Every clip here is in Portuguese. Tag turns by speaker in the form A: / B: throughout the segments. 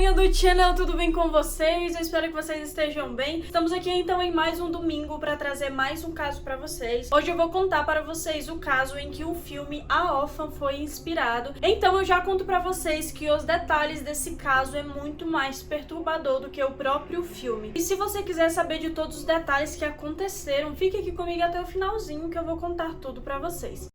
A: galerinha do channel, tudo bem com vocês? Eu espero que vocês estejam bem. Estamos aqui então em mais um domingo para trazer mais um caso para vocês. Hoje eu vou contar para vocês o caso em que o filme A Órfã foi inspirado. Então eu já conto para vocês que os detalhes desse caso é muito mais perturbador do que o próprio filme. E se você quiser saber de todos os detalhes que aconteceram, fique aqui comigo até o finalzinho que eu vou contar tudo para vocês.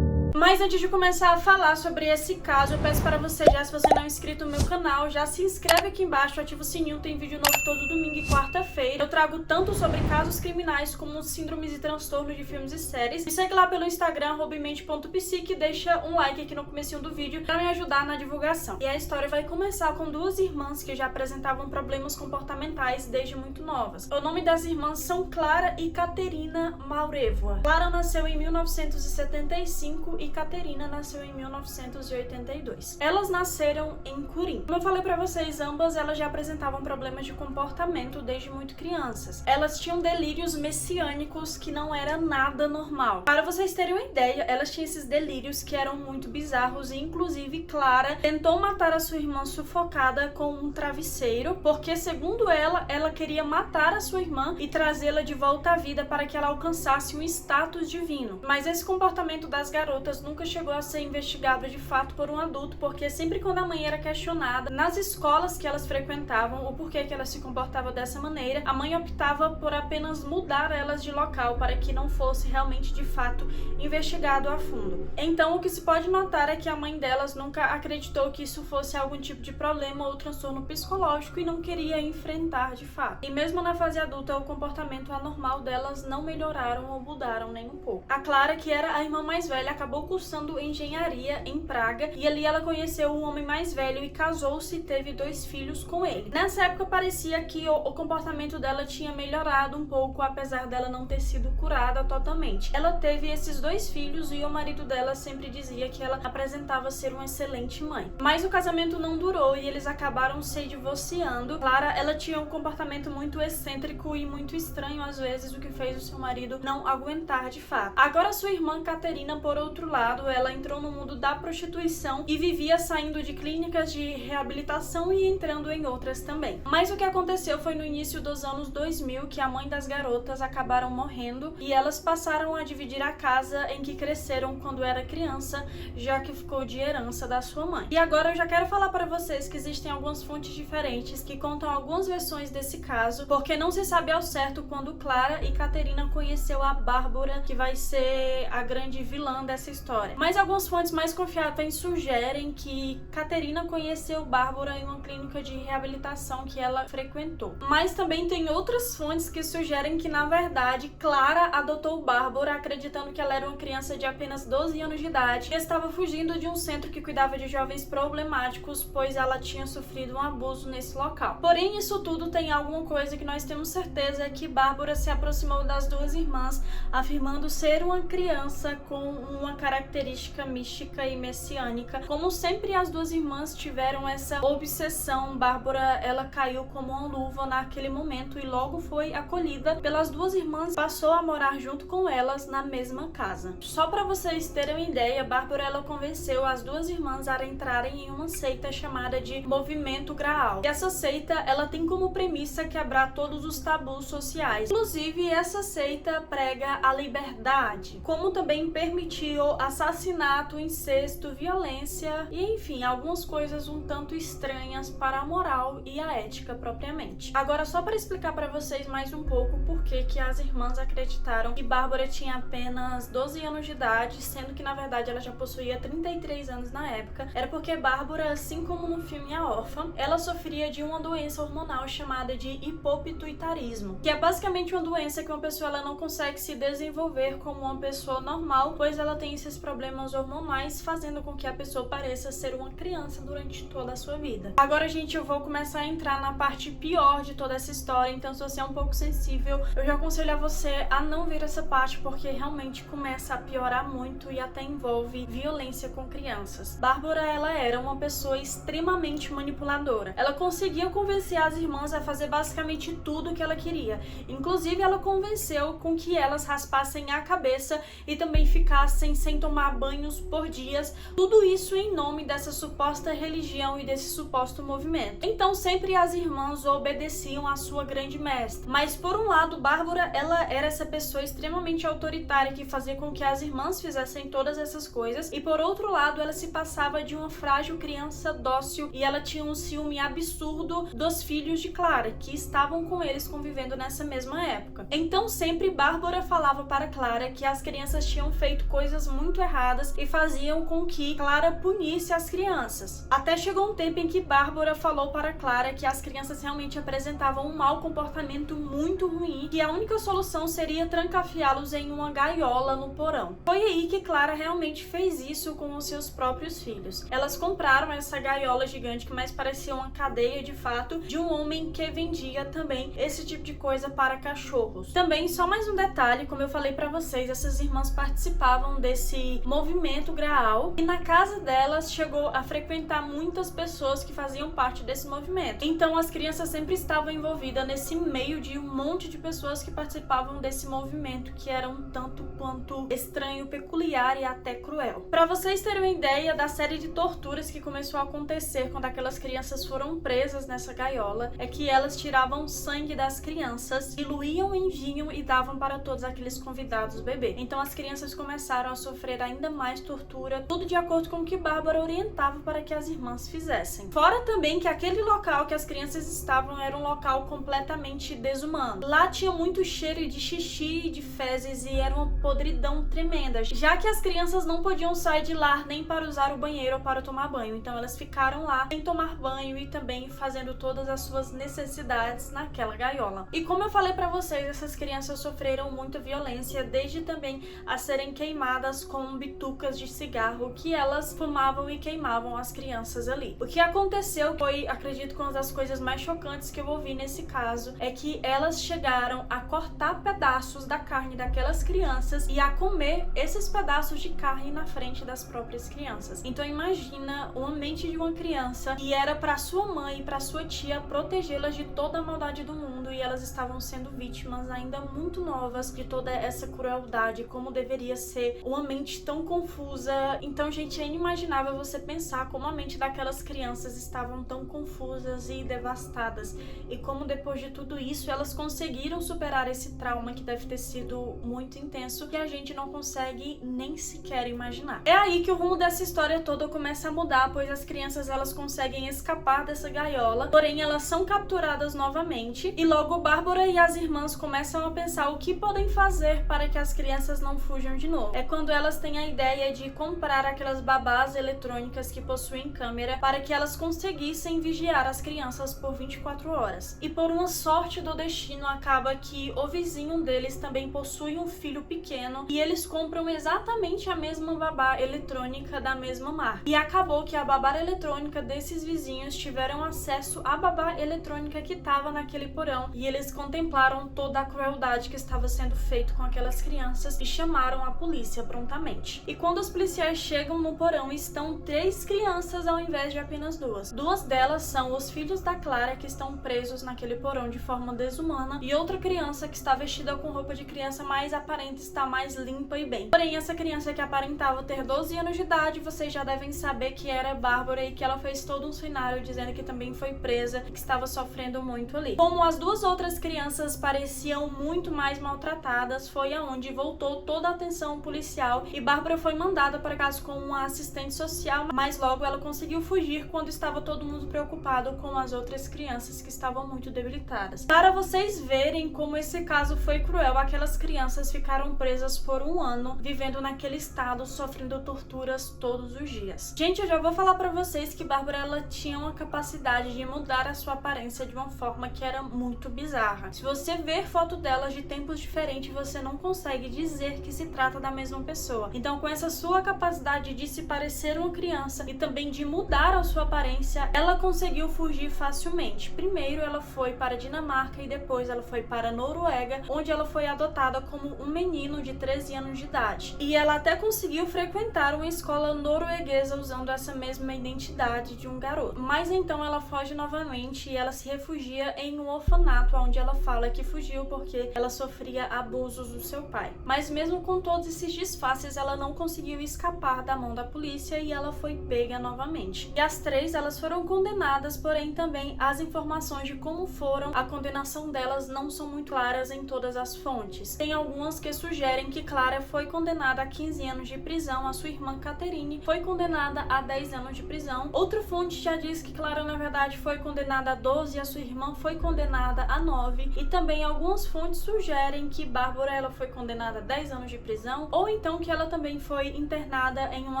A: Mas antes de começar a falar sobre esse caso, eu peço para você já, se você não é inscrito no meu canal, já se inscreve aqui embaixo, ativa o sininho, tem vídeo novo todo domingo e quarta-feira. Eu trago tanto sobre casos criminais como síndromes e transtornos de filmes e séries. Me segue lá pelo Instagram, @mente.psique, deixa um like aqui no comecinho do vídeo para me ajudar na divulgação. E a história vai começar com duas irmãs que já apresentavam problemas comportamentais desde muito novas. O nome das irmãs são Clara e Caterina Maurevoa. Clara nasceu em 1975 e Caterina nasceu em 1982. Elas nasceram em Curim. Como eu falei pra vocês, ambas elas já apresentavam problemas de comportamento desde muito crianças. Elas tinham delírios messiânicos que não era nada normal. Para vocês terem uma ideia, elas tinham esses delírios que eram muito bizarros e inclusive Clara tentou matar a sua irmã sufocada com um travesseiro, porque segundo ela queria matar a sua irmã e trazê-la de volta à vida para que ela alcançasse um status divino. Mas esse comportamento das garotas nunca chegou a ser investigado de fato por um adulto, porque sempre quando a mãe era questionada nas escolas que elas frequentavam o porquê que elas se comportavam dessa maneira, a mãe optava por apenas mudar elas de local para que não fosse realmente de fato investigado a fundo. Então o que se pode notar é que a mãe delas nunca acreditou que isso fosse algum tipo de problema ou transtorno psicológico e não queria enfrentar de fato. E mesmo na fase adulta, o comportamento anormal delas não melhoraram ou mudaram nem um pouco. A Clara, que era a irmã mais velha, acabou cursando engenharia em Praga e ali ela conheceu um homem mais velho e casou-se e teve 2 filhos com ele. Nessa época parecia que o comportamento dela tinha melhorado um pouco, apesar dela não ter sido curada totalmente. Ela teve esses 2 filhos e o marido dela sempre dizia que ela apresentava ser uma excelente mãe. Mas o casamento não durou e eles acabaram se divorciando. Clara, ela tinha um comportamento muito excêntrico e muito estranho às vezes, o que fez o seu marido não aguentar de fato. Agora sua irmã Caterina, por outro lado, ela entrou no mundo da prostituição e vivia saindo de clínicas de reabilitação e entrando em outras também. Mas o que aconteceu foi no início dos anos 2000 que a mãe das garotas acabaram morrendo e elas passaram a dividir a casa em que cresceram quando era criança, já que ficou de herança da sua mãe. E agora eu já quero falar para vocês que existem algumas fontes diferentes que contam algumas versões desse caso, porque não se sabe ao certo quando Clara e Caterina conheceu a Bárbara, que vai ser a grande vilã dessa história. Mas algumas fontes mais confiáveis sugerem que Caterina conheceu Bárbara em uma clínica de reabilitação que ela frequentou. Mas também tem outras fontes que sugerem que, na verdade, Clara adotou Bárbara acreditando que ela era uma criança de apenas 12 anos de idade e estava fugindo de um centro que cuidava de jovens problemáticos, pois ela tinha sofrido um abuso nesse local. Porém, isso tudo tem alguma coisa que nós temos certeza, é que Bárbara se aproximou das 2 irmãs, afirmando ser uma criança com uma característica mística e messiânica. Como sempre as 2 irmãs tiveram essa obsessão, Bárbara, ela caiu como uma luva naquele momento e logo foi acolhida pelas 2 irmãs, passou a morar junto com elas na mesma casa. Só para vocês terem uma ideia, Bárbara, ela convenceu as 2 irmãs a entrarem em uma seita chamada de Movimento Graal. E essa seita, ela tem como premissa quebrar todos os tabus sociais. Inclusive, essa seita prega a liberdade, como também permitir o assassinato, incesto, violência e, enfim, algumas coisas um tanto estranhas para a moral e a ética propriamente. Agora, só para explicar para vocês mais um pouco por que as irmãs acreditaram que Bárbara tinha apenas 12 anos de idade, sendo que na verdade ela já possuía 33 anos na época, era porque Bárbara, assim como no filme A Órfã, ela sofria de uma doença hormonal chamada de hipopituitarismo, que é basicamente uma doença que uma pessoa ela não consegue se desenvolver como uma pessoa normal, pois ela tem esses problemas hormonais, fazendo com que a pessoa pareça ser uma criança durante toda a sua vida. Agora, gente, eu vou começar a entrar na parte pior de toda essa história, então se você é um pouco sensível, eu já aconselho a você a não ver essa parte, porque realmente começa a piorar muito e até envolve violência com crianças. Bárbara, ela era uma pessoa extremamente manipuladora. Ela conseguia convencer as irmãs a fazer basicamente tudo que ela queria. Inclusive, ela convenceu com que elas raspassem a cabeça e também ficassem sem tomar banhos por dias. Tudo isso em nome dessa suposta religião e desse suposto movimento. Então, sempre as irmãs obedeciam à sua grande mestra. Mas, por um lado, Bárbara, ela era essa pessoa extremamente autoritária que fazia com que as irmãs fizessem todas essas coisas. E, por outro lado, ela se passava de uma frágil criança dócil e ela tinha um ciúme absurdo dos filhos de Clara, que estavam com eles convivendo nessa mesma época. Então, sempre Bárbara falava para Clara que as crianças tinham feito coisas muito erradas e faziam com que Clara punisse as crianças. Até chegou um tempo em que Bárbara falou para Clara que as crianças realmente apresentavam um mau comportamento muito ruim e a única solução seria trancafiá-los em uma gaiola no porão. Foi aí que Clara realmente fez isso com os seus próprios filhos. Elas compraram essa gaiola gigante que mais parecia uma cadeia de fato de um homem que vendia também esse tipo de coisa para cachorros. Também, só mais um detalhe, como eu falei para vocês, essas irmãs participavam desse movimento Graal e na casa delas chegou a frequentar muitas pessoas que faziam parte desse movimento. Então as crianças sempre estavam envolvidas nesse meio de um monte de pessoas que participavam desse movimento, que era um tanto quanto estranho, peculiar e até cruel. Para vocês terem uma ideia da série de torturas que começou a acontecer quando aquelas crianças foram presas nessa gaiola, é que elas tiravam sangue das crianças, diluíam em vinho e davam para todos aqueles convidados beber. Então as crianças começaram a sofrer ainda mais tortura, tudo de acordo com o que Bárbara orientava para que as irmãs fizessem. Fora também que aquele local que as crianças estavam era um local completamente desumano. Lá tinha muito cheiro de xixi e de fezes e era uma podridão tremenda, já que as crianças não podiam sair de lá nem para usar o banheiro ou para tomar banho. Então elas ficaram lá sem tomar banho e também fazendo todas as suas necessidades naquela gaiola. E como eu falei para vocês, essas crianças sofreram muita violência, desde também a serem queimadas com bitucas de cigarro que elas fumavam e queimavam as crianças ali. O que aconteceu foi, acredito que uma das coisas mais chocantes que eu ouvi nesse caso, é que elas chegaram a cortar pedaços da carne daquelas crianças e a comer esses pedaços de carne na frente das próprias crianças. Então imagina uma mente de uma criança que era para sua mãe e para sua tia protegê-las de toda a maldade do mundo, e elas estavam sendo vítimas ainda muito novas de toda essa crueldade, como deveria ser uma mente tão confusa. Então, gente, é inimaginável você pensar como a mente daquelas crianças estavam tão confusas e devastadas, e como depois de tudo isso elas conseguiram superar esse trauma que deve ter sido muito intenso, que a gente não consegue nem sequer imaginar. É aí que o rumo dessa história toda começa a mudar, pois as crianças elas conseguem escapar dessa gaiola, porém elas são capturadas novamente e logo Bárbara e as irmãs começam a pensar o que podem fazer para que as crianças não fujam de novo. É quando elas têm a ideia de comprar aquelas babás eletrônicas que possuem câmera para que elas conseguissem vigiar as crianças por 24 horas. E por uma sorte do destino, acaba que o vizinho deles também possui um filho pequeno e eles compram exatamente a mesma babá eletrônica da mesma marca. E acabou que a babá eletrônica desses vizinhos tiveram acesso à babá eletrônica que estava naquele porão e eles contemplaram toda a crueldade que estava sendo feita com aquelas crianças e chamaram a polícia prontamente. E quando os policiais chegam no porão, estão 3 crianças ao invés de apenas 2. 2 delas são os filhos da Clara, que estão presos naquele porão de forma desumana, e outra criança que está vestida com roupa de criança, mas aparenta estar mais limpa e bem. Porém, essa criança que aparentava ter 12 anos de idade, vocês já devem saber que era Bárbara e que ela fez todo um cenário dizendo que também foi presa e que estava sofrendo muito ali. Como as 2 outras crianças pareciam muito mais maltratadas, foi aonde voltou toda a atenção policial e Bárbara foi mandada para casa com uma assistente social, mas logo ela conseguiu fugir quando estava todo mundo preocupado com as outras crianças que estavam muito debilitadas. Para vocês verem como esse caso foi cruel, aquelas crianças ficaram presas por 1 ano, vivendo naquele estado, sofrendo torturas todos os dias. Gente, eu já vou falar pra vocês que Bárbara, ela tinha uma capacidade de mudar a sua aparência de uma forma que era muito bizarra. Se você ver foto dela de tempos diferentes, você não consegue dizer que se trata da mesma pessoa. Então, com essa sua capacidade de se parecer uma criança e também de mudar a sua aparência, ela conseguiu fugir facilmente. Primeiro, ela foi para a Dinamarca e depois ela foi para a Noruega, onde ela foi adotada como um menino de 13 anos de idade. E ela até conseguiu frequentar uma escola norueguesa usando essa mesma identidade de um garoto. Mas então ela foge novamente e ela se refugia em um orfanato, onde ela fala que fugiu porque ela sofria abusos do seu pai. Mas mesmo com todos esses disfarces, ela não conseguiu escapar da mão da polícia e ela foi pega novamente. E as três, elas foram condenadas, porém também as informações de como foram a condenação delas não são muito claras em todas as fontes. Tem algumas que sugerem que Clara foi condenada a 15 anos de prisão, a sua irmã Catherine foi condenada a 10 anos de prisão. Outra fonte já diz que Clara, na verdade, foi condenada a 12 e a sua irmã foi condenada a 9. E também algumas fontes sugerem que Bárbara, ela foi condenada a 10 anos de prisão, ou então que ela também foi internada em um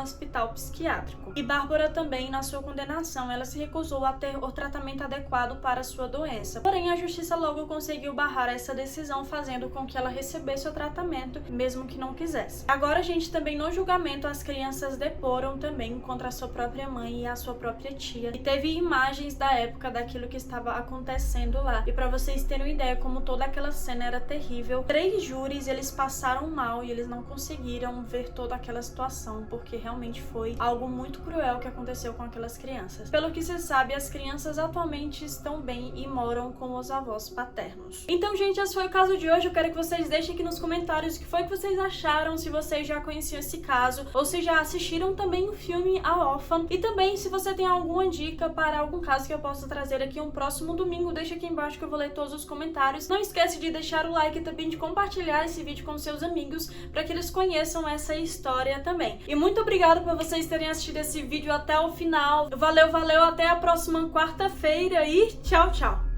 A: hospital psiquiátrico. E Bárbara também, na sua condenação, ela se recusou a ter o tratamento adequado para a sua doença. Porém, a justiça logo conseguiu barrar essa decisão, fazendo com que ela recebesse o tratamento, mesmo que não quisesse. Agora, gente, também no julgamento, as crianças deporam também contra a sua própria mãe e a sua própria tia. E teve imagens da época daquilo que estava acontecendo lá. E para vocês terem uma ideia como toda aquela cena era terrível, 3 júris, eles passaram mal e eles não conseguiram ver toda aquela situação, porque realmente foi algo muito cruel que aconteceu com aquelas crianças. Pelo que se sabe, as crianças atualmente estão bem e moram com os avós paternos. Então, gente, esse foi o caso de hoje. Eu quero que vocês deixem aqui nos comentários o que foi que vocês acharam, se vocês já conheciam esse caso, ou se já assistiram também o filme A Órfã. E também, se você tem alguma dica para algum caso que eu possa trazer aqui um próximo domingo, deixa aqui embaixo que eu vou ler todos os comentários. Não esquece de deixar o like e também de compartilhar esse vídeo com seus amigos, para que eles conheçam essa história também. E muito obrigada por vocês terem assistido esse vídeo até o final. Valeu, valeu, até a próxima quarta-feira e tchau, tchau!